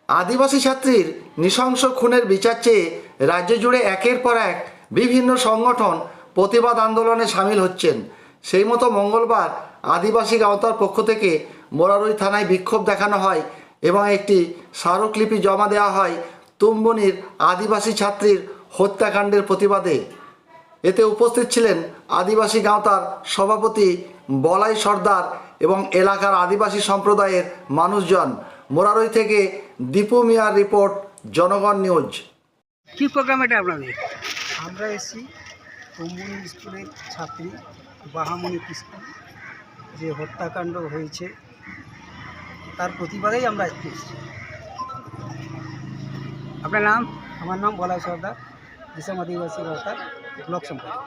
আদিবাসী ছাত্রীর নৃশংস খুনের বিচার চেয়ে রাজ্য জুড়ে একের পর এক বিভিন্ন সংগঠন প্রতিবাদ আন্দোলনে সামিল হচ্ছেন। সেই মতো মঙ্গলবার আদিবাসী গাঁওতার পক্ষ থেকে মোরারই থানায় বিক্ষোভ দেখানো হয় এবং একটি স্মারকলিপি জমা দেওয়া হয় তুম্বনির আদিবাসী ছাত্রীর হত্যাকাণ্ডের প্রতিবাদে। এতে উপস্থিত ছিলেন আদিবাসী গাঁওতার সভাপতি বলাই সর্দার এবং এলাকার আদিবাসী সম্প্রদায়ের মানুষজন। মোরারই থেকে দীপু মিয়ার রিপোর্ট, জনগণ নিউজ। কি প্রোগ্রাম এটা আপনাদের? আমরা এসেছি তুম্বনি স্কুলের ছাত্রী বাহামণি কিস্কু যে হত্যাকাণ্ড হয়েছে তার প্রতিবাদেই আমরা এসেছি। আপনার নাম? আমার নাম বলাই সর্দার, দিশাম আদিবাসী গাঁওতার ব্লক সম্পাদক।